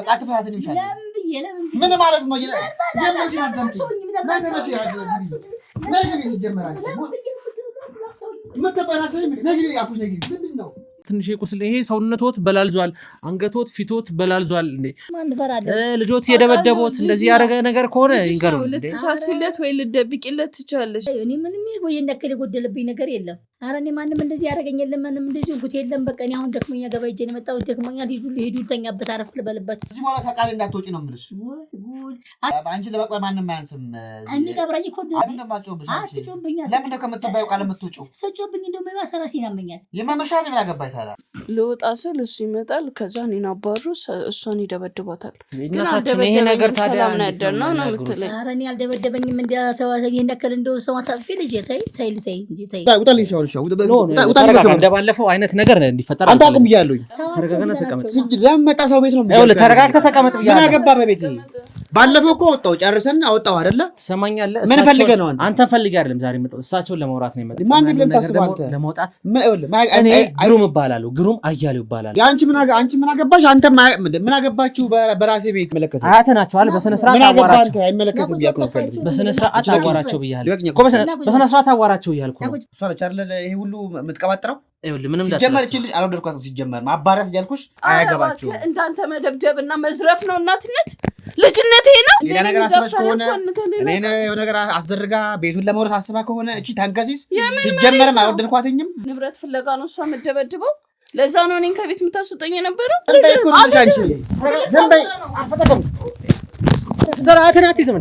በቃ አትፈራትን ይሻላል ምን ማለት ነው ለምን ሲያደምጪ ነገርሽ ነገርሽ ይጀምራል መተባራሰይ ነገርሽ ያኩሽ ነገርሽ ምንድነው ትንሽ ቁስል ይሄ ሰውነቶት በላልዟል አንገቶት ፊቶት በላልዟል እንዴ ማን ፈራደ ልጆት የደበደቦት እንደዚህ ያረገ ነገር ከሆነ ይንገሩ ልትሳስለት ወይ ልደብቂለት ትቻለሽ እኔ ምንም ወይ እንደከለ ጎደለብኝ ነገር የለም አረኔ ማንንም እንደዚህ ያረገኝ የለም ማንንም እንደዚህ ጉት የለም በቃ እኔ አሁን ደክሞኛ ገባይጄ ነው መጣው ደክሞኛ ሊሄዱ ተኛበት አረፍ ልበልበት እዚህ በኋላ ከቃል እንዳትወጪ ነው የምልሽ ወይ ጉድ አንቺ ለበቃ ማንንም አያንስም አንዴ ጋብራኝ እኮ እንደማጮብሽ አንቺ ለምን እንደከመተባዩ ቃል የምትወጪው ሰጮብኝ እንደው መባሰራሲ ያመኛል የማመሻት ምን አገባይ ታላ ልወጣ ስል እሱ ይመጣል ከዛ እኔን አባሩ እሷን ይደበድባታል ግን አልደበደበኝ ነገር ታዲያ ሰላም ናደርና ነው የምትለኝ አረኔ አልደበደበኝም እንደተዋሰ እንደከለ እንደው ሰው አሳጥፊ ልጅ ተይ እንጂ ተይ ውጣልኝ ሻው እንደባለፈው አይነት ነገር እንዲፈጠር አንተ አቁም ይያሉኝ ተረጋጋና ተቀመጥ ሲጅ ለመጣ ሰው ቤት ነው ይኸውልህ ተረጋግተህ ተቀመጥ ይያሉ ምን አገባ በቤት ባለፈው እኮ ወጣው ጨርሰን አወጣው አይደለ ሰማኛለህ ምን ፈልገህ ነው አንተ ፈልገህ አይደለም ዛሬ መጣው እሳቸውን ለማውራት ነው የመጣው ማን ብለም ታስበው አንተ ለማውጣት ምን ይኸውልህ እኔ ግሩም እባላለሁ ግሩም አያሌው እባላለሁ አንቺ ምን አገባሽ አንተ ምን አገባችሁ በራሴ ቤት መለከተ አያተ ናቸው አለ በስነ ስርዓት አዋራቸው አይመለከትም ያልኩ ነው በስነ ስርዓት አዋራቸው ብያለሁ እኮ በስነ ስርዓት አዋራቸው እያልኩ ነው እሷ ነች አይደል ይሄ ሁሉ የምትቀባጥረው ይኸውልህ ምንም ሲጀመር እቺ ልጅ አልወደድኳትም ሲጀመር ማባራት እያልኩሽ አያገባችሁ እንዳንተ መደብደብና መዝረፍ ነው እናትነት ልጅነቴ ነው ሌላ ነገር አስበሽ ከሆነ እኔ የሆነ ነገር አስደርጋ ቤቱን ለመውረስ አስባ ከሆነ እቺ ታንከሲስ ሲጀመርም አልወደድኳትኝም ንብረት ፍለጋ ነው እሷ መደበድበው ለዛ ነው እኔን ከቤት የምታስወጣኝ የነበረው ዘንበይ አፈተከም ዘራተና አትይዝም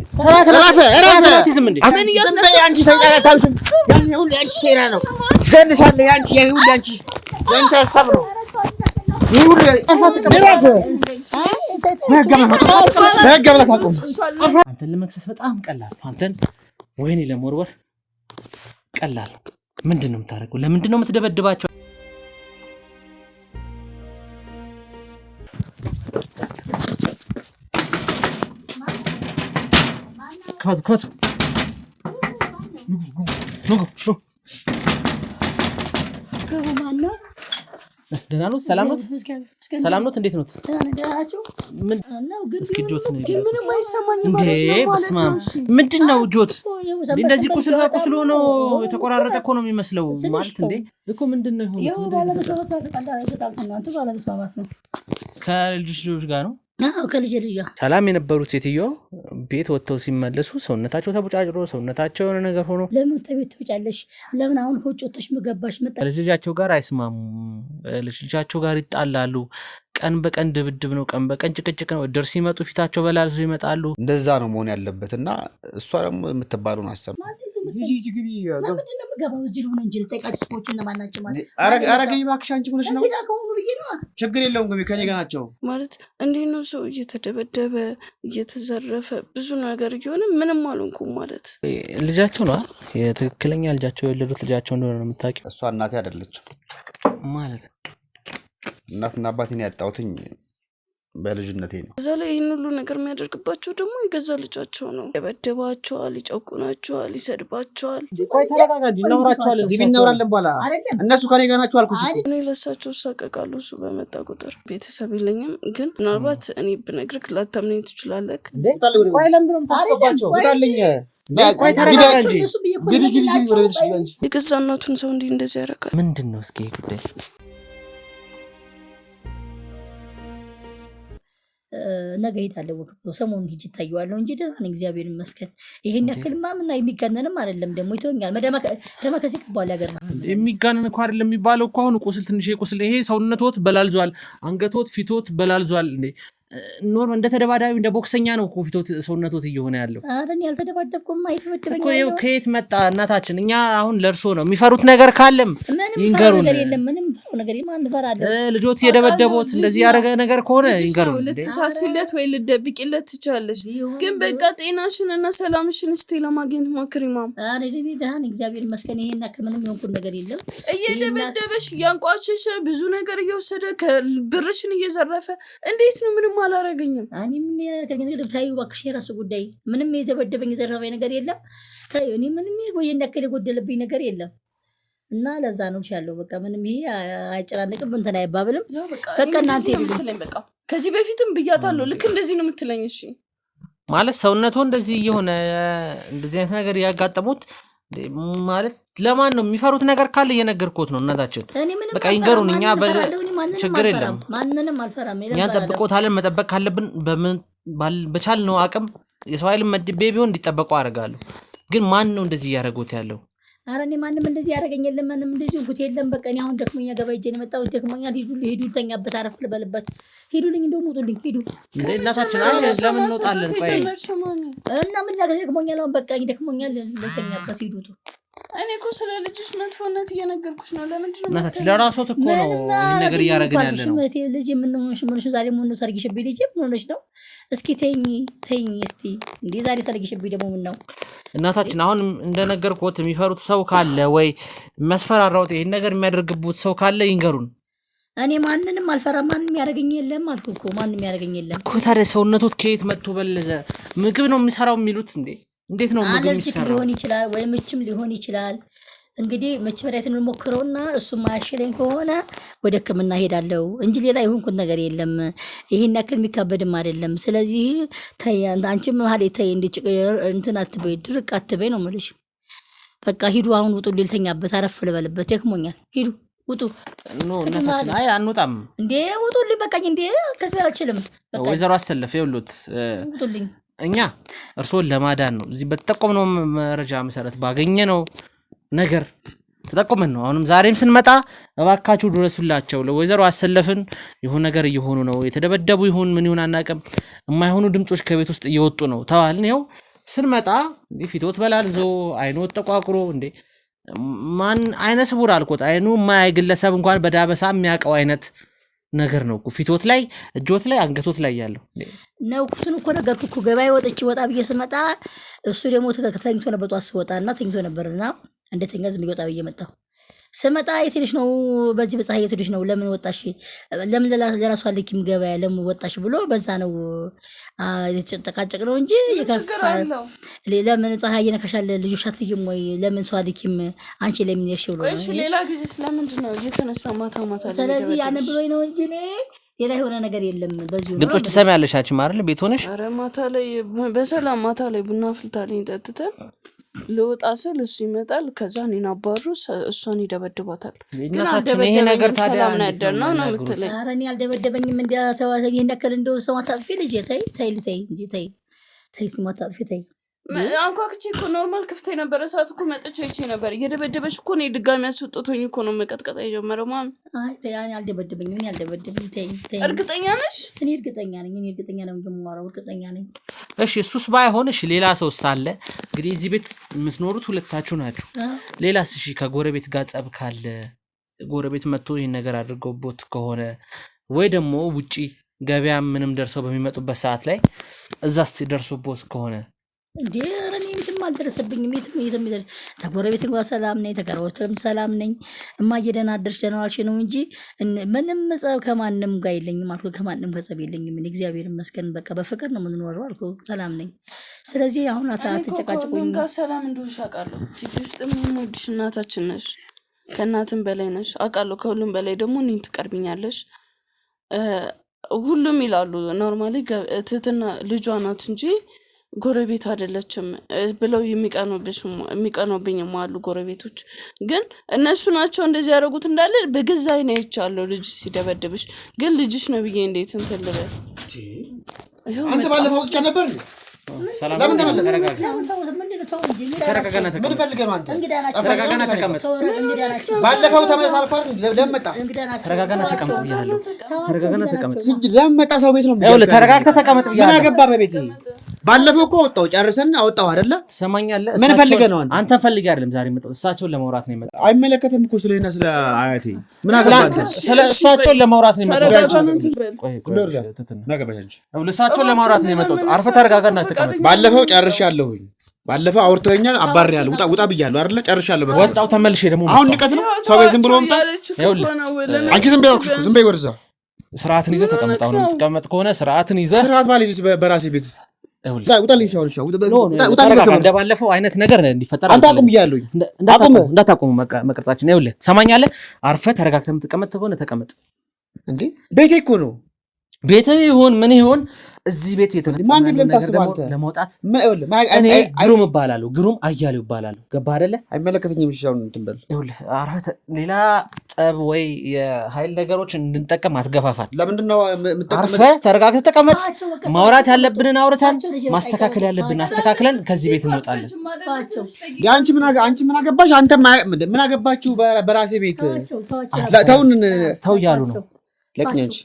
አትይዝም እንዴ ምን እያስነካ አንቺ ሰይጣን ታምሽም ያን ሁሉ አንቺ ሴራ ነው ገንሻለ አንቺ ያን ሁሉ አንቺ ያንተ ሐሳብ ነው ይሁሉ አፈተከም አንተን ለመክሰስ በጣም ቀላል አንተን ወይኔ ለመወርወር ቀላል ምንድነው የምታረገው ለምንድነው የምትደበድባቸው ከፈቱ ማነው ደህና ነው ሰላም ነው እንዴት ነው ተናዳችሁ ምን ነው ግን እስኪ ጆት ነው ምንም አይሰማኝም እንዴ በስማ ምንድነው ጆት እንደዚህ ቁስል ሆኖ የተቆራረጠ እኮ ነው የሚመስለው ማለት እንዴ እኮ ምንድነው ይሁን ከልጅሽ ጋር ነው ከልጅ ጋር ሰላም የነበሩት ሴትዮ ቤት ወጥተው ሲመለሱ ሰውነታቸው ተቦጫጭሮ ሰውነታቸው የሆነ ነገር ሆኖ ለምን ተቤት ትወጫለሽ ለምን አሁን ከውጭ መገባሽ መጣ ልጃቸው ጋር አይስማሙም ልጃቸው ጋር ይጣላሉ ቀን በቀን ድብድብ ነው ቀን በቀን ጭቅጭቅ ነው ደርስ ሲመጡ ፊታቸው በላልዘው ይመጣሉ እንደዛ ነው መሆን ያለበትና እሷ ደግሞ የምትባሉን አሰብ ግቢ ምንድነው የምገባው እዚህ ሆነ እንጂ ተቃጭቆቹ እነማናቸው ማለት አረጋኝ እባክሽ አንቺ ሆነሽ ነው ችግር የለውም ግቢ ከኔ ጋር ናቸው ማለት እንዴት ነው ሰው እየተደበደበ እየተዘረፈ ብዙ ነገር እየሆነ ምንም አልሆንኩም ማለት ልጃቸው ነው የትክክለኛ ልጃቸው የወለዱት ልጃቸው እንደሆነ ነው የምታውቂው እሷ እናቴ አይደለችም ማለት እናትና አባቴን ያጣሁትኝ በልጅነቴ ነው እዛ ላይ ይህን ሁሉ ነገር የሚያደርግባቸው ደግሞ የገዛ ልጃቸው ነው ይደበድባቸዋል ይጨቁናቸዋል ይሰድባቸዋል ቆይ ተረጋጋጂ እናወራቸዋለን ግቢ እናወራለን በኋላ እነሱ ከኔ ጋር ናቸው አልኩሽ እኔ ለሳቸው ሳቀቃለሁ እሱ በመጣ ቁጥር ቤተሰብ የለኝም ግን ምናልባት እኔ ብነግርህ ላታምነኝ ትችላለህ ቆይ ለምንድን ነው የምታስገባቸው ውጣልኝ ቆይ ተረጋጋጂ ግቢ ወደ ቤትሽ ግቢ አንቺ የገዛ እናቱን ሰው እንዲህ እንደዚህ ያደርጋል ምንድን ነው እስኪ ጉዳይ ነገ ሄዳለሁ ወክቦ ሰሞኑን ሂጅ ታየዋለሁ እንጂ ደህና ነኝ እግዚአብሔር ይመስገን ይሄን ያክልማ ምን የሚጋነንም አይደለም ደግሞ ይተውኛል ደማ ከዚህ ከባለ ሀገር የሚጋነን እኮ አይደለም የሚባለው እኮ አሁን ቁስል ትንሽ ቁስል ይሄ ሰውነቶት በላልዟል አንገቶት ፊቶት በላልዟል እንዴ ኖርማል እንደ ተደባዳቢ እንደ ቦክሰኛ ነው እኮ ፊቶት ሰውነቶት እየሆነ ያለው አረን ያልተደባደብኩም አይፈደበኝ እኮ ከየት መጣ እናታችን እኛ አሁን ለርሶ ነው የሚፈሩት ነገር ካለም ይንገሩን ነገር የለም ምንም ፈራው ነገር ማን ፈራደ ልጆት የደበደቦት እንደዚህ ያረገ ነገር ከሆነ ይንገሩን ልትሳስለት ወይ ልደብቂለት ትቻለሽ ግን በቃ ጤናሽንና ሰላምሽን እስቲ ለማግኘት ሞክሪ ማም አረን ደህና እግዚአብሔር ይመስገን ይሄና ከመንም የሆንኩት ነገር የለም እየደበደበሽ ያንቋሽሽ ብዙ ነገር እየወሰደ ከብርሽን እየዘረፈ እንዴት ነው ምንም አላረገኝም እኔ ምን ከገንዘብ ታዩ ባክሽ የራሱ ጉዳይ ምንም የተበደበኝ ዘረፈኝ ነገር የለም ታዩ እኔ ምንም ወይ እንደከለ ጎደለብኝ ነገር የለም እና ለዛ ነው ያለው በቃ ምንም ይሄ አይጨናነቅም እንትን አይባብልም በቃ እናንተ ይልኝ ከዚህ በፊትም ብያታለሁ ልክ እንደዚህ ነው የምትለኝ እሺ ማለት ሰውነቱ እንደዚህ የሆነ እንደዚህ አይነት ነገር ያጋጠሙት ማለት ለማን ነው የሚፈሩት ነገር ካለ እየነገርኩት ነው እናታችን በቃ ይንገሩን እኛ ችግር የለም ማንንም አልፈራም ያን ጠብቆታለን መጠበቅ ካለብን በቻልነው አቅም የሰው ኃይል መድቤ ቢሆን እንዲጠበቁ አደርጋለሁ ግን ማን ነው እንደዚህ ያደረጉት ያለው አረኔ ማንንም እንደዚህ ያደረገኝ የለም ማንንም እንደዚህ እንኩት የለም በቃ እኔ አሁን ደክሞኛ ገባ እጄ ነው መጣው ደክሞኛ ሂዱ ተኛበት አረፍ ልበልበት ሂዱልኝ እንደው ሙጡልኝ ሂዱ እናታችን አለ ለምን እንወጣለን ቆይ እና ምን ላገኝ ደክሞኛ ነው በቃ ደክሞኛ ለተኛበት ሂዱቱ እኔ እኮ ስለ ልጅሽ መጥፎነት እየነገርኩሽ ነው ለምንድን ነው እናታችን ለራስዎት እኮ ነው ይሄን ነገር እያደረግን ያለ ነው ልጅ ምን ሆነሽ ምን ዛሬ ምን ታርጊሽብኝ ልጅ ምን ሆነሽ ነው እስኪ ተይኝ እስቲ እንዴ ዛሬ ታርጊሽብኝ ደግሞ ምን ነው እናታችን አሁን እንደነገርኩት የሚፈሩት ሰው ካለ ወይ መስፈራራውት ይሄን ነገር የሚያደርግቡት ሰው ካለ ይንገሩን እኔ ማንንም አልፈራም ማንንም ያደርገኝ የለም አልኩ ማንንም ያደርገኝ የለም እኮ ታዲያ ሰውነቱት ከየት መጥቶ በለዘ ምግብ ነው የሚሰራው የሚሉት እንዴት ነው ምግብ የሚሰራው ሊሆን ይችላል ወይ ምችም ሊሆን ይችላል እንግዲህ ምች መድኃኒትን ሞክረውና እሱ ማያሽለኝ ከሆነ ወደ ሕክምና ሄዳለሁ እንጂ ሌላ ይሁንኩት ነገር የለም ይሄን ያክል የሚካበድም አይደለም ስለዚህ አንቺም መሀል ተይ እንትን አትበይ ድርቅ አትበይ ነው የምልሽ በቃ ሂዱ አሁን ውጡ ልልተኛበት አረፍ ልበልበት ደክሞኛል ሂዱ ውጡ እናታችን አይ አንወጣም እንዴ ውጡልኝ በቃኝ እንዴ ከዚህ አልችልም በቃ ወይዘሮ አሰለፈ ይሉት ውጡልኝ እኛ እርሶን ለማዳን ነው እዚህ በተጠቆምነው መረጃ መሰረት ባገኘነው ነገር ተጠቆመን ነው አሁንም ዛሬም ስንመጣ እባካችሁ ድረሱላቸው ለወይዘሮ አሰለፍን ይሁን ነገር እየሆኑ ነው የተደበደቡ ይሁን ምን ይሁን አናቀም የማይሆኑ ድምጾች ከቤት ውስጥ እየወጡ ነው ተዋልን ይኸው ስንመጣ ፊቶት በላልዞ አይኖት ተቋቁሮ እንዴ ማን አይነ ስውር አልኮት አይኑ ማይ ግለሰብ እንኳን በዳበሳ የሚያቀው አይነት ነገር ነው ፊቶት ላይ እጆት ላይ አንገቶት ላይ ያለው ነው ኩስን እኮ ነገርኩ እኮ ገበያ ወጣ ብዬ ስመጣ እሱ ደግሞ ተከታተኝቶ ነበር ጧት ወጣና ተኝቶ ነበርና እንደተኛ ዝም ይወጣ ብዬ መጣሁ ስመጣ የትልሽ ነው በዚህ በፀሐይ የትልሽ ነው ለምን ወጣሽ ለምን ለራሷ ልኪም ገበያ ለምን ወጣሽ ብሎ በዛ ነው የተጨቃጨቅ ነው እንጂ ይከፋል ለምን ፀሐይ የነካሻለ ልጅሽ አትልኪም ወይ ለምን ሰው ልኪም አንቺ ለምን ይርሽ ብሎ እሺ ሌላ ጊዜ ስለምንድን ነው እየተነሳ ማታ ስለዚህ ያነብሎኝ ነው እንጂ ሌላ የሆነ ነገር የለም በዚሁ ነው ድምጾች ትሰሚያለሽ አንቺ ማለት ቤት ሆነሽ ኧረ ማታ ላይ በሰላም ማታ ላይ ቡና ፍልታልኝ ጠጥተን ለወጣ ስል እሱ ይመጣል ከዛ እኔን አባሩ እሷን ይደበድባታል ግን ይሄ ነገር ታዲያ ሰላም ነው ያደርነው ነው የምትለኝ ኧረ እኔ አልደበደበኝም እንዲያተዋሰኝ ነከል እንደው ሰው አታጥፊ ልጅ ተይ እንጂ ተይ ስማ አታጥፊ ተይ አንኳክቼ እኮ ኖርማል ክፍቴ ነበር ሰዓት እኮ መጥቼ አይቼ ነበር እየደበደበሽ እኮ ነው ድጋሚ ያስወጥቶኝ እኮ ነው መቀጥቀጥ የጀመረው ማን አይ ተይ አልደበደበኝም እኔ አልደበደበኝ ተይ እርግጠኛ ነሽ እኔ እርግጠኛ ነኝ የምማረው እርግጠኛ ነኝ እሺ እሱስ ባይሆን እሺ ሌላ ሰው ሳለ እንግዲህ እዚህ ቤት የምትኖሩት ሁለታችሁ ናችሁ ሌላስ እሺ ከጎረቤት ጋር ጸብ ካለ ጎረቤት መጥቶ ይሄን ነገር አድርገውቦት ከሆነ ወይ ደግሞ ውጪ ገበያ ምንም ደርሰው በሚመጡበት ሰዓት ላይ እዛስ ደርሶቦት ከሆነ እንዴ ረኔ ምንም አልደረሰብኝም የትም ይደርስ ተጎረቤት እንኳን ሰላም ነኝ ተቀረውትም ሰላም ነኝ እማዬ ደህና አደርሽ ደህና ዋልሽ ነው እንጂ ምንም ጸብ ከማንም ጋር የለኝም አልኩ ከማንም ጸብ የለኝም እኔ እግዚአብሔር ይመስገን በቃ በፍቅር ነው የምንኖረው አልኩ ሰላም ነኝ ስለዚህ አሁን አትጨቃጭቁኝ ጋር ሰላም እንደሆንሽ አውቃለሁ ፊት ውስጥ የምንወድሽ እናታችን ነሽ ከእናትም በላይ ነሽ አውቃለሁ ከሁሉም በላይ ደግሞ እኔን ትቀርብኛለሽ ሁሉም ይላሉ ኖርማሊ ትህትና ልጇ ናት እንጂ ጎረቤት አይደለችም ብለው የሚቀኑብኝም አሉ ጎረቤቶች ግን እነሱ ናቸው እንደዚህ ያደረጉት እንዳለ በገዛ አይኔ አይቻለሁ ልጅ ሲደበድብሽ ግን ልጅሽ ነው ብዬ እንዴት እንትን ልበል አንተ ባለፈው ብቻ ነበር ለምን ተመለስ ባለፈው ተመለስ አልኳት ለምን መጣ ተረጋጋና ተቀመጥ ብያለሁ ተረጋጋና ተቀመጥ ለምን መጣ ሰው ቤት ነው ተረጋግተህ ተቀመጥ ብያለሁ ምን አገባ በቤት ባለፈው እኮ ወጣው ጨርሰን አወጣው አይደለ ሰማኛለህ ምን ፈልገህ ነው አንተ ፈልገህ አይደለም ዛሬ መጣው እሳቸውን ለማውራት ነው የመጣው አይመለከተም እኮ ስለኔና ስለ አያቴ ምን አገባ ስለ እሳቸውን ለማውራት ነው የመጣው እሳቸውን ለማውራት ነው የመጣው አርፈህ ተረጋጋና ተቀመጥ ባለፈው ጨርሻለሁኝ ባለፈው አውርተኛል አባሬያለሁ ውጣ ብያለሁ አይደለ ጨርሻለሁ በቃ ወጣው ተመልሼ ደግሞ አሁን ንቀት ነው ሰው ቤት ዝም ብሎ መምጣት አንቺ ዝም በይ ወርዛ ስርዓትን ይዘህ ተቀመጥ አሁን ተቀመጥ ከሆነ ስርዓትን ይዘህ ስርዓት ባለሽ በራሴ ቤት ውጣልኝ ሻው እንደባለፈው አይነት ነገር እንዲፈጠር አንተ አቁም ብያለሁኝ እንዳታቆሙ መቅረጻችን ይኸውልህ ሰማኛለህ አርፈህ ተረጋግተህ የምትቀመጥ ከሆነ ተቀመጥ እንዴ ቤቴ እኮ ነው ቤትህ ይሁን ምን ይሁን እዚህ ቤት የተፈጠረ ነገር ለማውጣት እኔ ግሩም እባላለሁ፣ ግሩም አያሌው እባላለሁ። ገባህ አይደለ? አይመለከተኝም። እሺ አሁን እንትን በል ይኸውልህ፣ ሌላ ጠብ ወይ የኃይል ነገሮች እንድንጠቀም አትገፋፋል። ለምንድነው አርፈህ ተረጋግተህ ተቀመጥ። ማውራት ያለብንን አውርተን ማስተካከል ያለብንን አስተካክለን ከዚህ ቤት እንወጣለን። አንቺ ምን አገባሽ? አንተ ምን አገባችሁ? በራሴ ቤት ተው እያሉ ነው። ለቅኛንቺ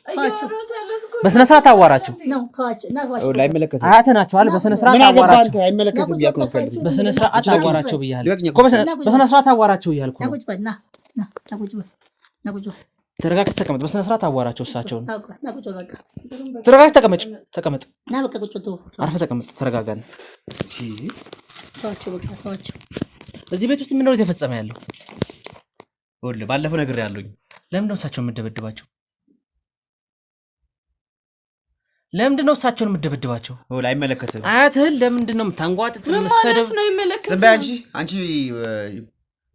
በስነ ስርዓት አዋራቸው። አያተ ናቸው አለ። በስነ ስርዓት አዋራቸው። አይመለከትም እያልኩ ነው። በስነ ስርዓት አዋራቸው ብያለሁ እኮ። በስነ ስርዓት አዋራቸው እያልኩ ነው። ተረጋግተህ ተቀመጥ። በስነ ስርዓት አዋራቸው እሳቸውን። ተረጋግተህ ተቀመጥ። አርፈህ ተቀመጥ። ተረጋጋን። እዚህ ቤት ውስጥ ምን ነው የተፈጸመ ያለው? ባለፈው ነገር ያለኝ ለምን ነው እሳቸውን የምደበድባቸው? ለምንድን ነው እሳቸውን የምደበድባቸው? አይመለከትም። አያትህን ለምንድን ነው የምታንጓጥጥ? የምትሰደብ ነው ይመለከት። ዝም በይ አንቺ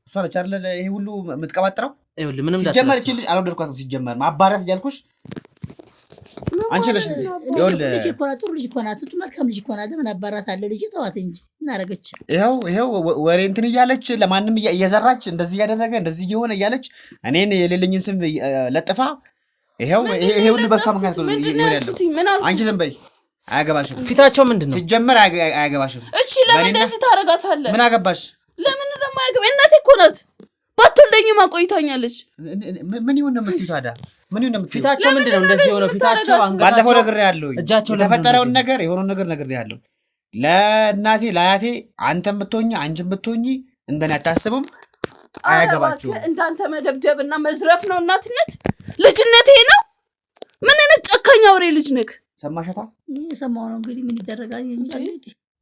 እሷ ነች አይደል ይሄ ሁሉ የምትቀባጥረው? ይኸውልህ ምንም ሲጀመር እቺ ልጅ አልወደድኳትም። ሲጀመር ማባራት እያልኩሽ አንቺ ነሽ። ይኸውልህ ልጅ እኮ ናት፣ ጥሩ ልጅ እኮ ናት፣ መልካም ልጅ እኮ ናት። ምን አባራት አለ ልጅ ተዋት እንጂ እናረገች። ይኸው ወሬ እንትን እያለች ለማንም እየዘራች እንደዚህ እያደረገ እንደዚህ እየሆነ እያለች እኔን የሌለኝን ስም ለጥፋ ይሄ ሁሉ በሷ ምክንያት ነው ያለው። አንቺ ዝም በይ፣ አያገባሽም። ፊታቸው ምንድነው? ሲጀመር አያገባሽም። እሺ ለምን እንደዚህ ታረጋታለህ? ምን አገባሽ? ለምን ደግሞ አያገባ? እናቴ እኮ ናት። ባትወልደኝማ ቆይታኛለች። ምን ይሁን ነው የምትይው ታዲያ? ምን ይሁን ነው የምትይው? ፊታቸው ምንድነው እንደዚህ ሆነ? ፊታቸው አንገታቸው ባለፈው ነግሬሃለሁ። የተፈጠረውን ነገር የሆነውን ነገር ነግሬሃለሁ። ለእናቴ ለአያቴ አንተም ብትሆኚ አንቺም ብትሆኚ እንደኔ አታስቡም። አያገባችሁ። እንዳንተ መደብደብና መዝረፍ ነው እናትነት? ልጅነቴ ነው? ምን አይነት ጨካኝ አውሬ ልጅ ነህ? ሰማሻታ? ሰማው ነው እንግዲህ ምን ይደረጋል?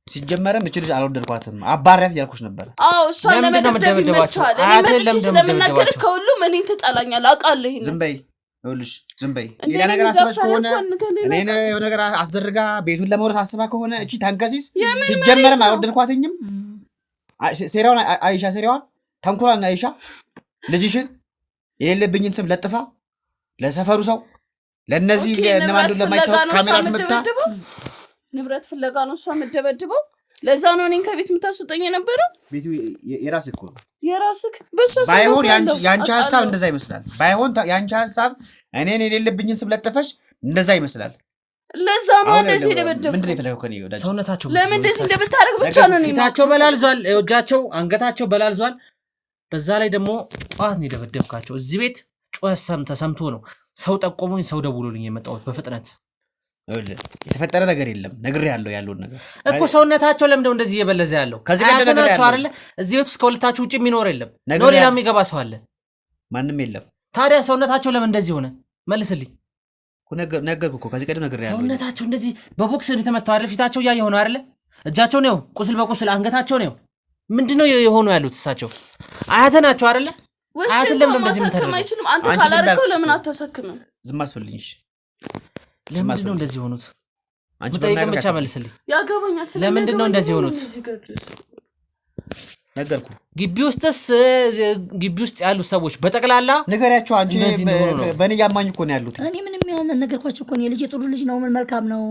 ሲጀመርም እቺ ልጅ አልወደድኳትም። አባሪያት ያልኩሽ ነበር። አዎ እሷን ለመደብደብ ይመቻል። እኔ መጥቼ ስለምናገር ከሁሉም እኔን ትጠላኛለህ አውቃለሁ። ይሄን ዝም በይ፣ ይኸውልሽ ዝም በይ። ሌላ ነገር አስበሽ ከሆነ እኔን የሆነ ነገር አስደርጋ ቤቱን ለመውረስ አስባ ከሆነ እቺ ታንከሲስ ሲጀመርም አልወደድኳትኝም። ሴራውን አይሻ ሴራውን ተንኮላን አይሻ ልጅሽን የሌለብኝን ስም ለጥፋ ለሰፈሩ ሰው ለነዚህ ለነማንዱ ለማይታወቅ ካሜራ አስመታ ንብረት ፍለጋ ነው እሷ የምትደበድበው። ለዛ ነው እኔን ከቤት የምታስወጣኝ የነበረው። ቤቱ የራስህ እኮ ነው። የራስህ በሶስት ባይሆን ያንቺ ሐሳብ እንደዛ ይመስላል። ባይሆን ያንቺ ሐሳብ እኔን የሌለብኝን ስም ለጥፈሽ እንደዛ ይመስላል። ለዛ ነው እንደዚህ ደበደብ። ምንድነው የፈለገው ከኔ ወዳጅ? ሰውነታቸው ለምን እንደዚህ እንደምታረግ ብቻ ነው። ፊታቸው በላልዟል፣ እጃቸው አንገታቸው በላልዟል። በዛ ላይ ደግሞ ጧት ነው የደበደብካቸው። እዚህ ቤት ጮህ ተሰምቶ ነው ሰው ጠቆሙኝ፣ ሰው ደውሎልኝ የመጣሁት በፍጥነት። የተፈጠረ ነገር የለም ነግሬሃለሁ። ያለውን ነገር እኮ ሰውነታቸው ለምንድነው እንደዚህ እየበለዘ ያለው? ከዚህ ቀደም ነግሬሃለሁ አይደለ? እዚህ ቤት ውስጥ ከሁለታችሁ ውጪ የሚኖር የለም ነው? ሌላ የሚገባ ሰው አለ? ማንም የለም። ታዲያ ሰውነታቸው ለምን እንደዚህ ሆነ? መልስልኝ። ነገርኩ እኮ ከዚህ ቀደም ነግሬሃለሁ። ሰውነታቸው እንደዚህ በቦክስ የተመታው አይደል? ፊታቸው እያየሁ ነው አይደለ? እጃቸው ነው ቁስል በቁስል አንገታቸው ነው። ምንድነው የሆኑ ያሉት? እሳቸው አያተ ናቸው አይደለ? አያተ ለምን እንደዚህ ምታረግ አይችልም? አንተ ካላረከው ለምን አታሰክምም? ዝም አስፈልኝ። ለምንድን ነው እንደዚህ ሆኑት? አንቺ ጠይቀኝ ብቻ መልስልኝ። ያገባኛል። ለምንድን ነው እንደዚህ ሆኑት? ነገርኩ። ግቢ ውስጥ ያሉ ሰዎች በጠቅላላ ነገራቸው። አንቺ በእኔ ያማኝ እኮ ነው ያሉት። እኔ ምንም ነገርኳቸው እኮ ነው። ልጅ ጥሩ ልጅ ነው፣ ምን መልካም ነው።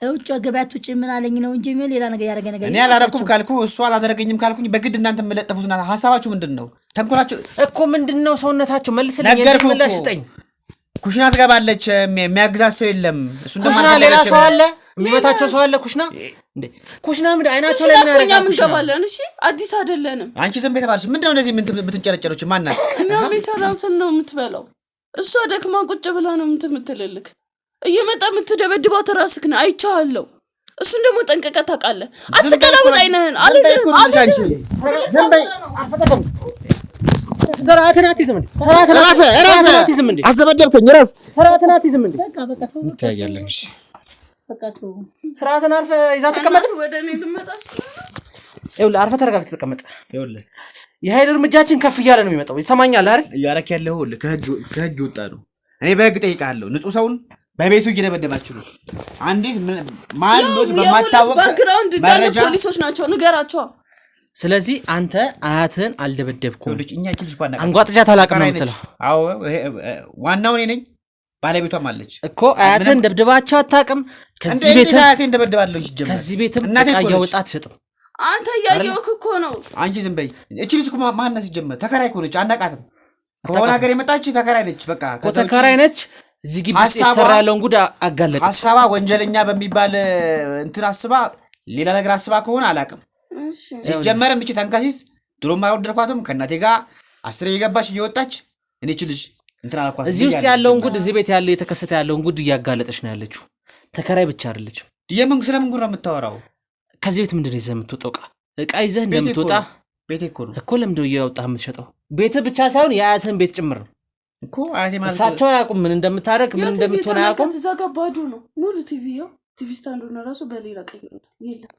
ውጭ ገበያት ውጭ ምን አለኝ ነው እንጂ ሌላ ነገር ያደረገ ነገር እኔ አላረኩም ካልኩ እሱ አላደረገኝም ካልኩኝ በግድ እናንተ የምለጠፉትና ሀሳባችሁ ምንድን ነው? ተንኮላችሁ እኮ ምንድን ነው? ሰውነታቸው መልስልኝ። ነገርኩህ እኮ ኩሽና ትገባለች፣ የሚያግዛት ሰው የለም። እሱ ኩሽና ሌላ ሰው አለ፣ የሚመታቸው ሰው አለ። ኩሽና እንዴ ኩሽና ምን አይናቸው ላይ ምን ያደርጋል? ኩሽና እንገባለን። እሺ አዲስ አይደለንም። አንቺ ዝም ቤት ባልሽ ምንድነው እንደዚህ የምትንጨረጨሮች? ማናት? እኛም የሰራሁትን ነው የምትበላው። እሷ ደክማ ቁጭ ብላ ነው የምትልልክ። እየመጣ የምትደበድባት ራስክ ነው፣ አይቻለሁ። እሱን ደግሞ ጠንቀቀህ ታውቃለህ። አትቀላውጥ አይነህን ዝም በይ። ሰራተኛ አትይዝም እንዴ? አትይዝም እንዴ? አስደበደብከኝ። ረፍ ሰራተኛ አትይዝም እንዴ? በቃ ይታያለን። እሺ በቃ ስርዓትን አርፈህ ይዛ ተቀመጥ። ወደ እኔ ልመጣስ? ይኸውልህ አርፈህ ተረጋግተህ ተቀመጥ። ይኸውልህ የኃይል እርምጃችን ከፍ እያለ ነው የሚመጣው። ይሰማኛል አይደል? እያረክ ያለው ከህግ ወጣ ነው። እኔ በህግ ጠይቃለሁ። ንጹህ ሰውን በቤቱ እየደበደባችሁ ነው። አንዲት ማን ነው በማታወቅ መረጃ ፖሊሶች ናቸው፣ ንገራቸው። ስለዚህ አንተ አያትህን አልደበደብኩም፣ እኛ እቺ ልጅ ባና አንጓጥጃት አላውቅም ነው የምትለው። አዎ ዋናው እኔ ነኝ። ባለቤቷም አለች እኮ አያትን ደብድባቸው አታውቅም። ከዚህ ቤት አያቴን ደብድባለሁ ይጀምራል። ከዚህ ቤትም ያወጣ አትሸጥም። አንተ ያየውክ እኮ ነው። አንቺ ዝም በይ። እቺ ልጅ እኮ ማነስ ይጀምራል። ተከራይ እኮ ነች። አናቃትም። ከሆነ ሀገር የመጣች ተከራይ ነች። በቃ ተከራይ ነች። እዚህ ግቢ የተሰራ ያለውን ጉድ አጋለጠች። ሐሳባ ወንጀለኛ በሚባል እንትን አስባ ሌላ ነገር አስባ ከሆነ አላውቅም። ሲጀመርም እቺ ተንካሲስ ድሮም አልወደድኳትም። ከእናቴ ጋር 10 እየገባች እየወጣች እኔ እቺ ልጅ እንትን አልኳት። እዚህ ውስጥ ያለውን ጉድ እዚህ ቤት ያለው የተከሰተ ያለውን ጉድ እያጋለጠች ነው ያለችው። ተከራይ ብቻ አይደለችም። ስለምን ጉድ ነው የምታወራው? ከዚህ ቤት ምንድን ነው ይዘህ የምትወጣው? ዕቃ ይዘህ እንደምትወጣ ቤቴ እኮ ነው እኮ። ለምንድን ነው እያወጣህ የምትሸጠው? ቤት ብቻ ሳይሆን የአያትህን ቤት ጭምር ነው እኮ። አያቴ ማለት እሳቸው አያውቁም ምን እንደምታደርግ ምን እንደምትሆን አያውቁም። ተዘጋባዱ ነው ሙሉ ቲቪ ስታንዱ ነው ራሱ በሌላ ቀይሮታል። የለም